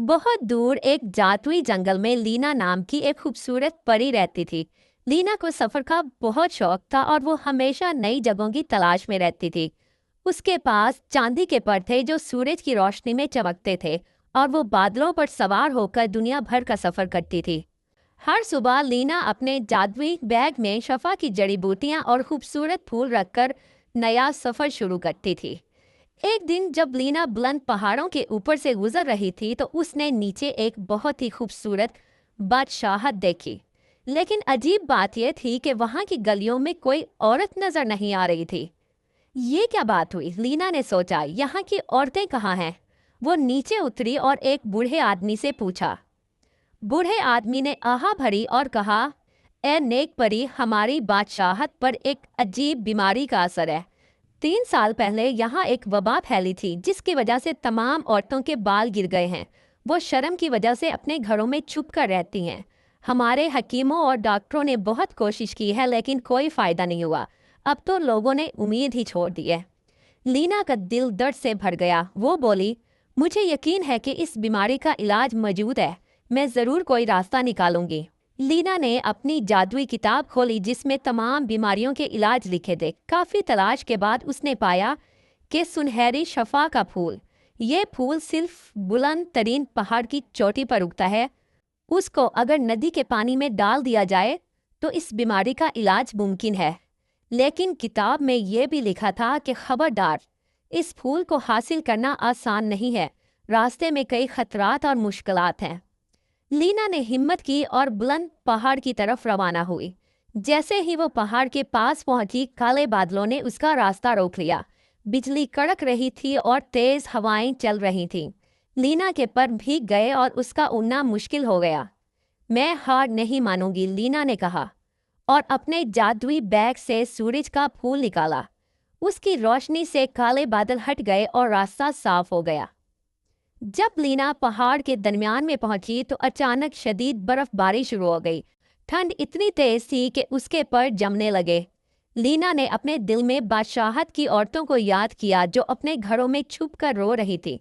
बहुत दूर एक जादुई जंगल में लीना नाम की एक खूबसूरत परी रहती थी। लीना को सफर का बहुत शौक था और वो हमेशा नई जगहों की तलाश में रहती थी। उसके पास चांदी के पर थे जो सूरज की रोशनी में चमकते थे, और वो बादलों पर सवार होकर दुनिया भर का सफर करती थी। हर सुबह लीना अपने जादुई बैग में शफा की जड़ी बूटियां और खूबसूरत फूल रखकर नया सफर शुरू करती थी। एक दिन जब लीना बुलंद पहाड़ों के ऊपर से गुजर रही थी तो उसने नीचे एक बहुत ही खूबसूरत बादशाहत देखी। लेकिन अजीब बात यह थी कि वहां की गलियों में कोई औरत नजर नहीं आ रही थी। ये क्या बात हुई, लीना ने सोचा, यहाँ की औरतें कहाँ हैं? वो नीचे उतरी और एक बूढ़े आदमी से पूछा। बूढ़े आदमी ने आहा भरी और कहा, ए नेक परी, हमारी बादशाहत पर एक अजीब बीमारी का असर है। 3 साल पहले यहाँ एक वबा फैली थी जिसकी वजह से तमाम औरतों के बाल गिर गए हैं। वो शर्म की वजह से अपने घरों में छुप कर रहती हैं। हमारे हकीमों और डॉक्टरों ने बहुत कोशिश की है लेकिन कोई फायदा नहीं हुआ। अब तो लोगों ने उम्मीद ही छोड़ दी है। लीना का दिल दर्द से भर गया। वो बोली, मुझे यकीन है कि इस बीमारी का इलाज मौजूद है। मैं ज़रूर कोई रास्ता निकालूंगी। लीना ने अपनी जादुई किताब खोली जिसमें तमाम बीमारियों के इलाज लिखे थे। काफ़ी तलाश के बाद उसने पाया कि सुनहरी शफा का फूल। ये फूल सिर्फ बुलंद तरीन पहाड़ की चोटी पर उगता है। उसको अगर नदी के पानी में डाल दिया जाए तो इस बीमारी का इलाज मुमकिन है। लेकिन किताब में यह भी लिखा था कि खबरदार, इस फूल को हासिल करना आसान नहीं है। रास्ते में कई खतरात और मुश्किलात हैं। लीना ने हिम्मत की और बुलंद पहाड़ की तरफ रवाना हुई। जैसे ही वो पहाड़ के पास पहुंची, काले बादलों ने उसका रास्ता रोक लिया। बिजली कड़क रही थी और तेज हवाएं चल रही थीं। लीना के पर भीग गए और उसका उड़ना मुश्किल हो गया। मैं हार नहीं मानूंगी, लीना ने कहा, और अपने जादुई बैग से सूरज का फूल निकाला। उसकी रोशनी से काले बादल हट गए और रास्ता साफ हो गया। जब लीना पहाड़ के दरमियान में पहुंची तो अचानक शदीद बर्फबारी शुरू हो गई। ठंड इतनी तेज थी कि उसके पर जमने लगे। लीना ने अपने दिल में बादशाहत की औरतों को याद किया जो अपने घरों में छुप कर रो रही थी।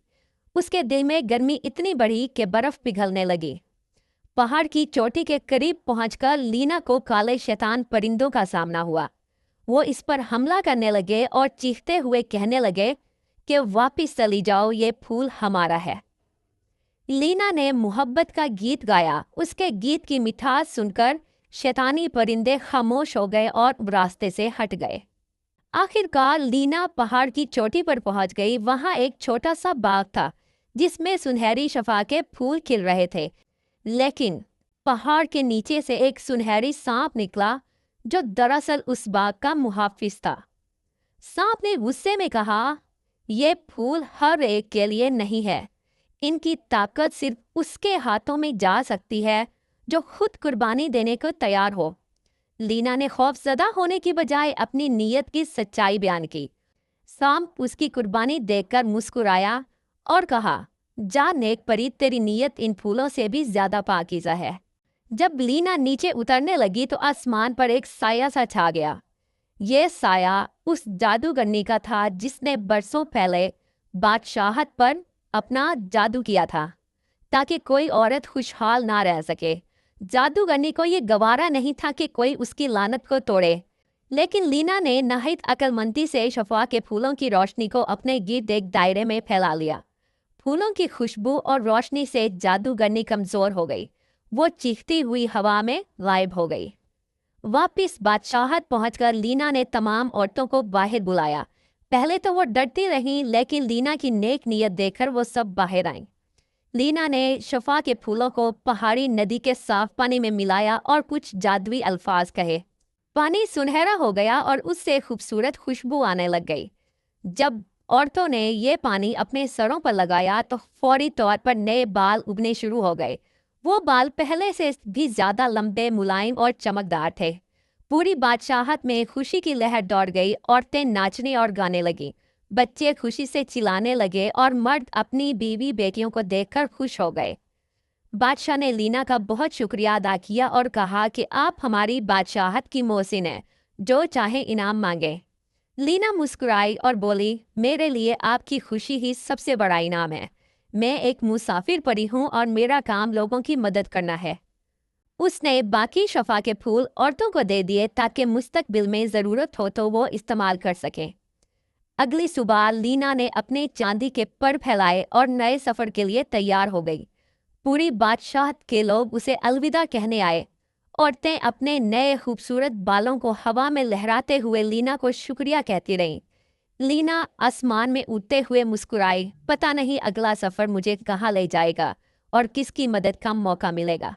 उसके दिल में गर्मी इतनी बढ़ी कि बर्फ पिघलने लगी। पहाड़ की चोटी के करीब पहुंचकर लीना को काले शैतान परिंदों का सामना हुआ। वो इस पर हमला करने लगे और चीखते हुए कहने लगे कि वापिस चली जाओ, ये फूल हमारा है। लीना ने मोहब्बत का गीत गाया। उसके गीत की मिठास सुनकर शैतानी परिंदे खामोश हो गए और रास्ते से हट गए। आखिरकार लीना पहाड़ की चोटी पर पहुंच गई। वहां एक छोटा सा बाग था जिसमें सुनहरी शफा के फूल खिल रहे थे। लेकिन पहाड़ के नीचे से एक सुनहरी सांप निकला जो दरअसल उस बाग का मुहाफिज था। सांप ने गुस्से में कहा, ये फूल हर एक के लिए नहीं है। इनकी ताकत सिर्फ उसके हाथों में जा सकती है जो खुद कुर्बानी देने को तैयार हो। लीना ने खौफजदा होने की बजाय अपनी नीयत की सच्चाई बयान की। सांप उसकी कुर्बानी देखकर मुस्कुराया और कहा, जा नेक परी, तेरी नीयत इन फूलों से भी ज्यादा पाकीज़ा है। जब लीना नीचे उतरने लगी तो आसमान पर एक साया सा छा गया। ये साया उस जादूगरनी का था जिसने बरसों पहले बादशाहत पर अपना जादू किया था ताकि कोई औरत खुशहाल ना रह सके। जादूगरनी को ये गवारा नहीं था कि कोई उसकी लानत को तोड़े। लेकिन लीना ने नहायत अक्लमंदी से शफा के फूलों की रोशनी को अपने गिर्द एक दायरे में फैला लिया। फूलों की खुशबू और रोशनी से जादूगरनी कमजोर हो गई। वो चीखती हुई हवा में गायब हो गई। वापिस बादशाहत पहुंचकर लीना ने तमाम औरतों को बाहर बुलाया। पहले तो वो डरती रहीं, लेकिन लीना की नेक नीयत देखकर वो सब बाहर आईं। लीना ने शफा के फूलों को पहाड़ी नदी के साफ पानी में मिलाया और कुछ जादुई अल्फाज कहे। पानी सुनहरा हो गया और उससे खूबसूरत खुशबू आने लग गई। जब औरतों ने ये पानी अपने सरों पर लगाया तो फौरी तौर पर नए बाल उगने शुरू हो गए। वो बाल पहले से भी ज्यादा लंबे, मुलायम और चमकदार थे। पूरी बादशाहत में खुशी की लहर दौड़ गई। औरतें नाचने और गाने लगी। बच्चे खुशी से चिल्लाने लगे और मर्द अपनी बीवी बेटियों को देखकर खुश हो गए। बादशाह ने लीना का बहुत शुक्रिया अदा किया और कहा कि आप हमारी बादशाहत की मोहसिन हैं, जो चाहे इनाम मांगे। लीना मुस्कुराई और बोली, मेरे लिए आपकी खुशी ही सबसे बड़ा इनाम है। मैं एक मुसाफिर परी हूँ और मेरा काम लोगों की मदद करना है। उसने बाकी शफा के फूल औरतों को दे दिए ताकि मुस्तकबिल में ज़रूरत हो तो वो इस्तेमाल कर सकें। अगली सुबह लीना ने अपने चांदी के पर फैलाए और नए सफ़र के लिए तैयार हो गई। पूरी बादशाह के लोग उसे अलविदा कहने आए। औरतें अपने नए खूबसूरत बालों को हवा में लहराते हुए लीना को शुक्रिया कहती रहीं। लीना आसमान में उड़ते हुए मुस्कुराई, पता नहीं अगला सफ़र मुझे कहाँ ले जाएगा और किसकी मदद का मौका मिलेगा।